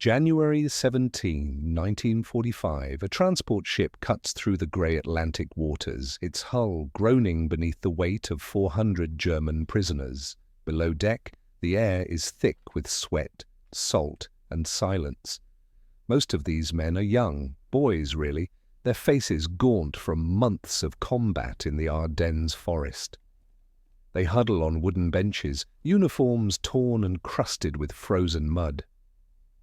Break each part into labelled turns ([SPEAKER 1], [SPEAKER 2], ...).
[SPEAKER 1] January 17, 1945, a transport ship cuts through the grey Atlantic waters, its hull groaning beneath the weight of 400 German prisoners. Below deck, the air is thick with sweat, salt, and silence. Most of these men are young, boys really, their faces gaunt from months of combat in the Ardennes forest. They huddle on wooden benches, uniforms torn and crusted with frozen mud.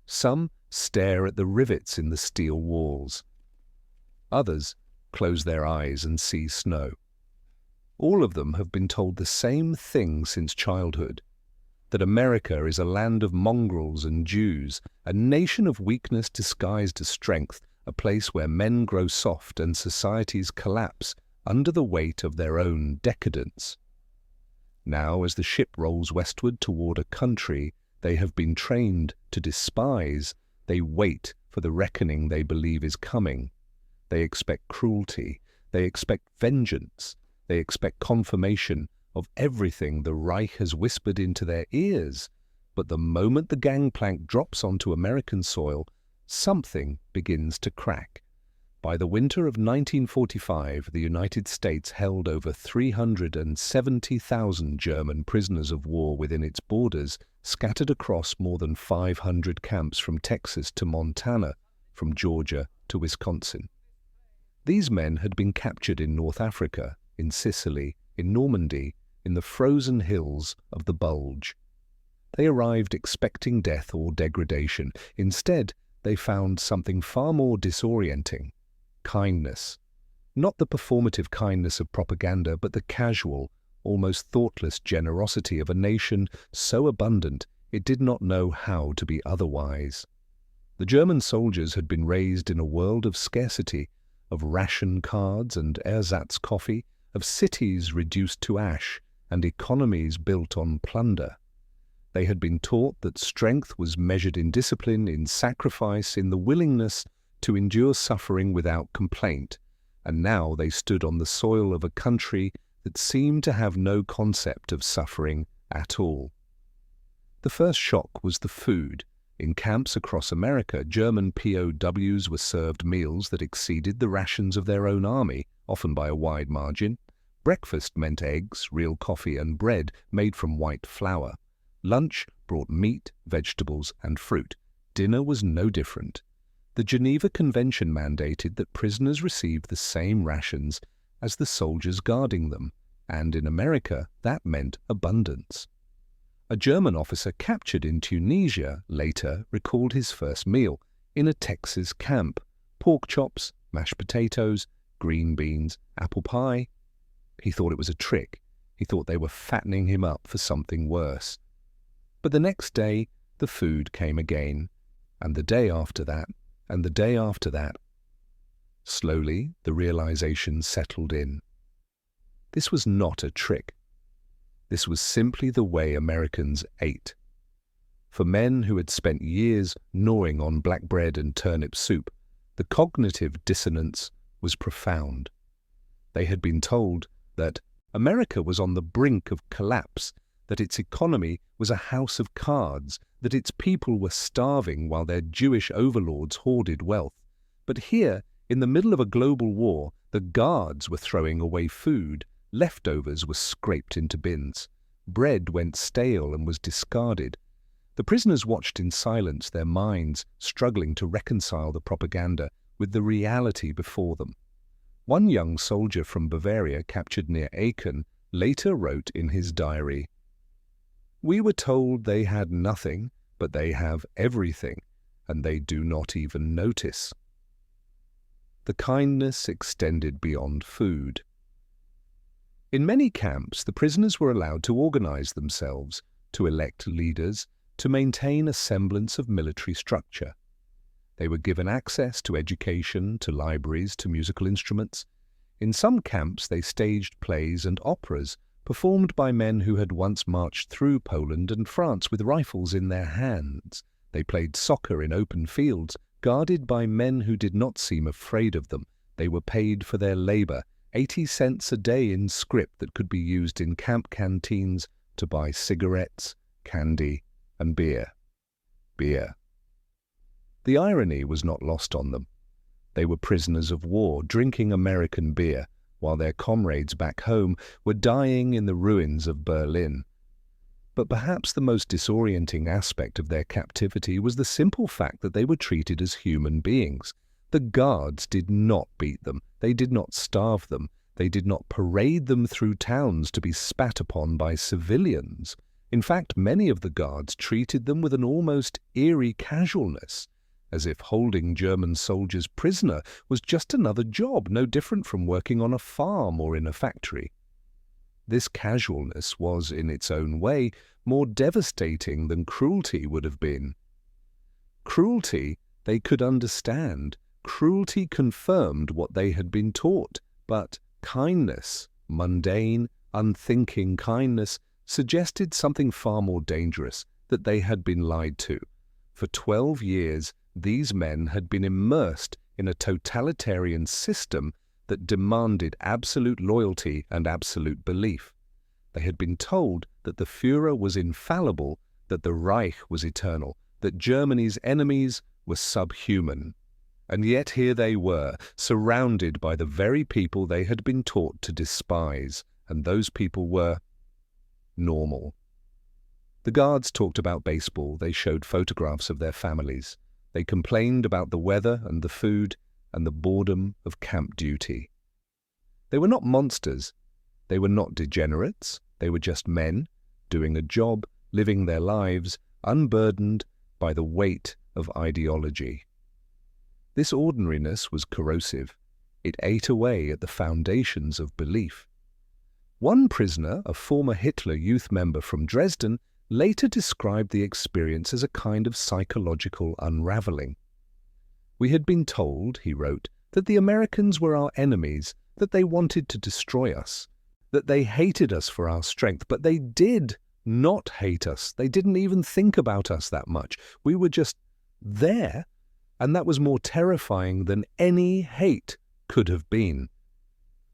[SPEAKER 1] Some stare at the rivets in the steel walls. Others close their eyes and see snow. All of them have been told the same thing since childhood, that America is a land of mongrels and Jews, a nation of weakness disguised as strength, a place where men grow soft and societies collapse under the weight of their own decadence. Now, as the ship rolls westward toward a country they have been trained to despise, they wait for the reckoning they believe is coming. They expect cruelty, they expect vengeance, they expect confirmation of everything the Reich has whispered into their ears. But the moment the gangplank drops onto American soil, something begins to crack. By the winter of 1945, the United States held over 370,000 German prisoners of war within its borders, scattered across more than 500 camps from Texas to Montana, from Georgia to Wisconsin. These men had been captured in North Africa, in Sicily, in Normandy, in the frozen hills of the Bulge. They arrived expecting death or degradation. Instead, they found something far more disorienting: kindness. Not the performative kindness of propaganda, but the casual, almost thoughtless generosity of a nation so abundant it did not know how to be otherwise. The German soldiers had been raised in a world of scarcity, of ration cards and ersatz coffee, of cities reduced to ash and economies built on plunder. They had been taught that strength was measured in discipline, in sacrifice, in the willingness to endure suffering without complaint, and now they stood on the soil of a country that seemed to have no concept of suffering at all. The first shock was the food. In camps across America, German POWs were served meals that exceeded the rations of their own army, often by a wide margin. Breakfast meant eggs, real coffee, and bread made from white flour. Lunch brought meat, vegetables, and fruit. Dinner was no different. The Geneva Convention mandated that prisoners receive the same rations as the soldiers guarding them, and in America that meant abundance. A German officer captured in Tunisia later recalled his first meal in a Texas camp: pork chops, mashed potatoes, green beans, apple pie. He thought it was a trick. He thought they were fattening him up for something worse. But the next day the food came again, and the day after that, and the day after that. Slowly the realization settled in. This was not a trick. This was simply the way Americans ate. For men who had spent years gnawing on black bread and turnip soup, the cognitive dissonance was profound. They had been told that America was on the brink of collapse, that its economy was a house of cards, that its people were starving while their Jewish overlords hoarded wealth. But here, in the middle of a global war, the guards were throwing away food, leftovers were scraped into bins, bread went stale and was discarded. The prisoners watched in silence, their minds struggling to reconcile the propaganda with the reality before them. One young soldier from Bavaria, captured near Aachen, later wrote in his diary, "We were told they had nothing, but they have everything, and they do not even notice." The kindness extended beyond food. In many camps, the prisoners were allowed to organize themselves, to elect leaders, to maintain a semblance of military structure. They were given access to education, to libraries, to musical instruments. In some camps, they staged plays and operas performed by men who had once marched through Poland and France with rifles in their hands. They played soccer in open fields, guarded by men who did not seem afraid of them. They were paid for their labor, 80 cents a day in scrip that could be used in camp canteens to buy cigarettes, candy, and beer. Beer. The irony was not lost on them. They were prisoners of war, drinking American beer, while their comrades back home were dying in the ruins of Berlin. But perhaps the most disorienting aspect of their captivity was the simple fact that they were treated as human beings. The guards did not beat them, they did not starve them, they did not parade them through towns to be spat upon by civilians. In fact, many of the guards treated them with an almost eerie casualness, as if holding German soldiers prisoner was just another job, no different from working on a farm or in a factory. This casualness was, in its own way, more devastating than cruelty would have been. Cruelty they could understand. Cruelty confirmed what they had been taught, but kindness, mundane, unthinking kindness, suggested something far more dangerous, that they had been lied to. For 12 years, these men had been immersed in a totalitarian system that demanded absolute loyalty and absolute belief. They had been told that the Führer was infallible, that the Reich was eternal, that Germany's enemies were subhuman. And yet here they were, surrounded by the very people they had been taught to despise, and those people were normal. The guards talked about baseball, they showed photographs of their families. They complained about the weather and the food and the boredom of camp duty. They were not monsters. They were not degenerates. They were just men, doing a job, living their lives, unburdened by the weight of ideology. This ordinariness was corrosive. It ate away at the foundations of belief. One prisoner, a former Hitler Youth member from Dresden, later described the experience as a kind of psychological unraveling. "We had been told," he wrote, "that the Americans were our enemies, that they wanted to destroy us, that they hated us for our strength, but they did not hate us. They didn't even think about us that much. We were just there, and that was more terrifying than any hate could have been."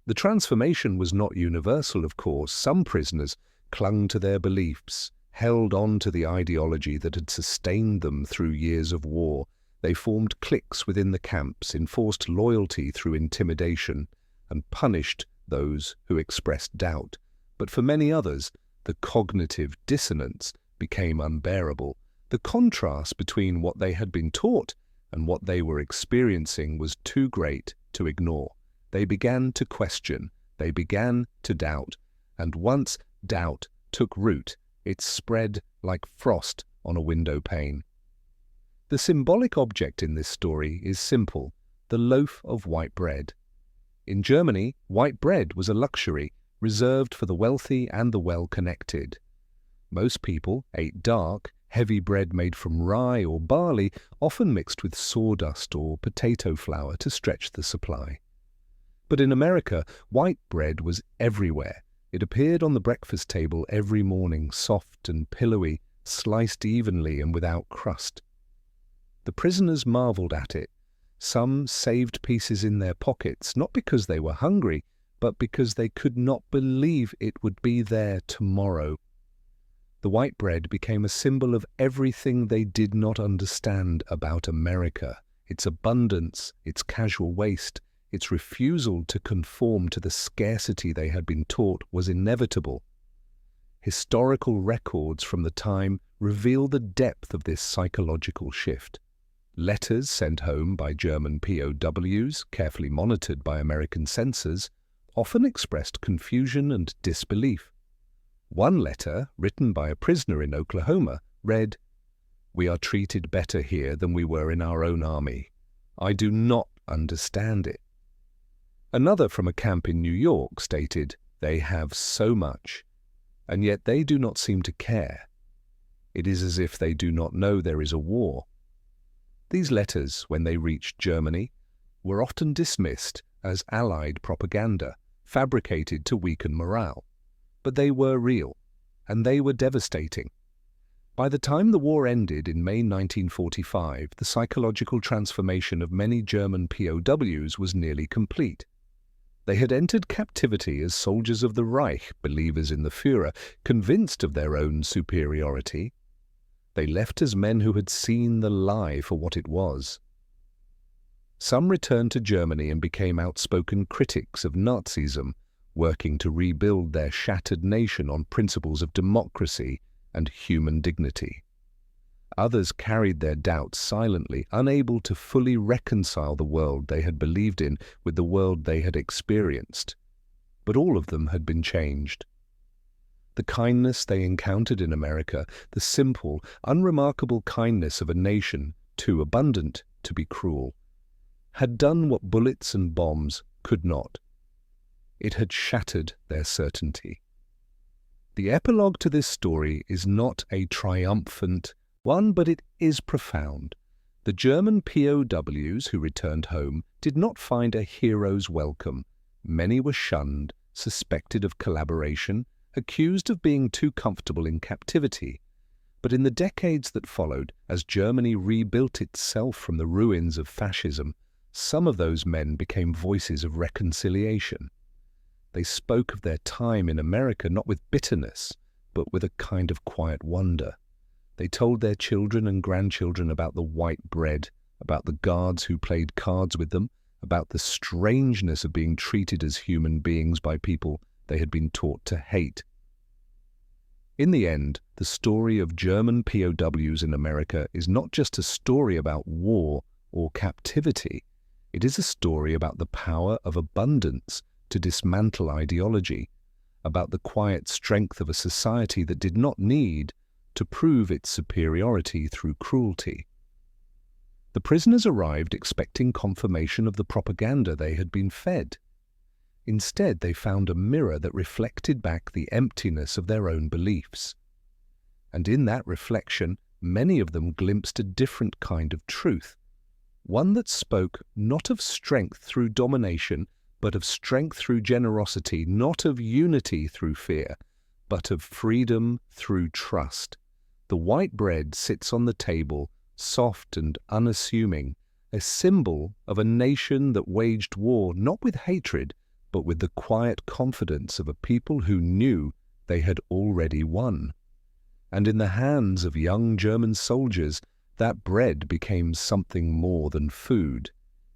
[SPEAKER 1] The transformation was not universal, of course. Some prisoners clung to their beliefs, held on to the ideology that had sustained them through years of war. They formed cliques within the camps, enforced loyalty through intimidation, and punished those who expressed doubt. But for many others, the cognitive dissonance became unbearable. The contrast between what they had been taught and what they were experiencing was too great to ignore. They began to question, they began to doubt, and once doubt took root, it spread like frost on a window pane. The symbolic object in this story is simple: the loaf of white bread. In Germany, white bread was a luxury reserved for the wealthy and the well-connected. Most people ate dark, heavy bread made from rye or barley, often mixed with sawdust or potato flour to stretch the supply. But in America, white bread was everywhere. It appeared on the breakfast table every morning, soft and pillowy, sliced evenly and without crust. The prisoners marveled at it. Some saved pieces in their pockets, not because they were hungry, but because they could not believe it would be there tomorrow. The white bread became a symbol of everything they did not understand about America: its abundance, its casual waste, its refusal to conform to the scarcity they had been taught was inevitable. Historical records from the time reveal the depth of this psychological shift. Letters sent home by German POWs, carefully monitored by American censors, often expressed confusion and disbelief. One letter, written by a prisoner in Oklahoma, read, "We are treated better here than we were in our own army. I do not understand it." Another from a camp in New York stated, "They have so much, and yet they do not seem to care. It is as if they do not know there is a war." These letters, when they reached Germany, were often dismissed as Allied propaganda, fabricated to weaken morale. But they were real, and they were devastating. By the time the war ended in May 1945, the psychological transformation of many German POWs was nearly complete. They had entered captivity as soldiers of the Reich, believers in the Führer, convinced of their own superiority. They left as men who had seen the lie for what it was. Some returned to Germany and became outspoken critics of Nazism, working to rebuild their shattered nation on principles of democracy and human dignity. Others carried their doubts silently, unable to fully reconcile the world they had believed in with the world they had experienced. But all of them had been changed. The kindness they encountered in America, the simple, unremarkable kindness of a nation too abundant to be cruel, had done what bullets and bombs could not. It had shattered their certainty. The epilogue to this story is not a triumphant one, but it is profound. The German POWs who returned home did not find a hero's welcome. Many were shunned, suspected of collaboration, accused of being too comfortable in captivity. But in the decades that followed, as Germany rebuilt itself from the ruins of fascism, some of those men became voices of reconciliation. They spoke of their time in America not with bitterness, but with a kind of quiet wonder. They told their children and grandchildren about the white bread, about the guards who played cards with them, about the strangeness of being treated as human beings by people they had been taught to hate. In the end, the story of German POWs in America is not just a story about war or captivity. It is a story about the power of abundance to dismantle ideology, about the quiet strength of a society that did not need to prove its superiority through cruelty. The prisoners arrived expecting confirmation of the propaganda they had been fed. Instead, they found a mirror that reflected back the emptiness of their own beliefs. And in that reflection, many of them glimpsed a different kind of truth, one that spoke not of strength through domination, but of strength through generosity, not of unity through fear, but of freedom through trust. The white bread sits on the table, soft and unassuming, a symbol of a nation that waged war not with hatred, but with the quiet confidence of a people who knew they had already won. And in the hands of young German soldiers, that bread became something more than food.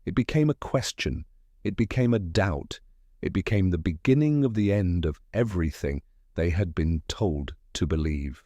[SPEAKER 1] It became a question. It became a doubt. It became the beginning of the end of everything they had been told to believe.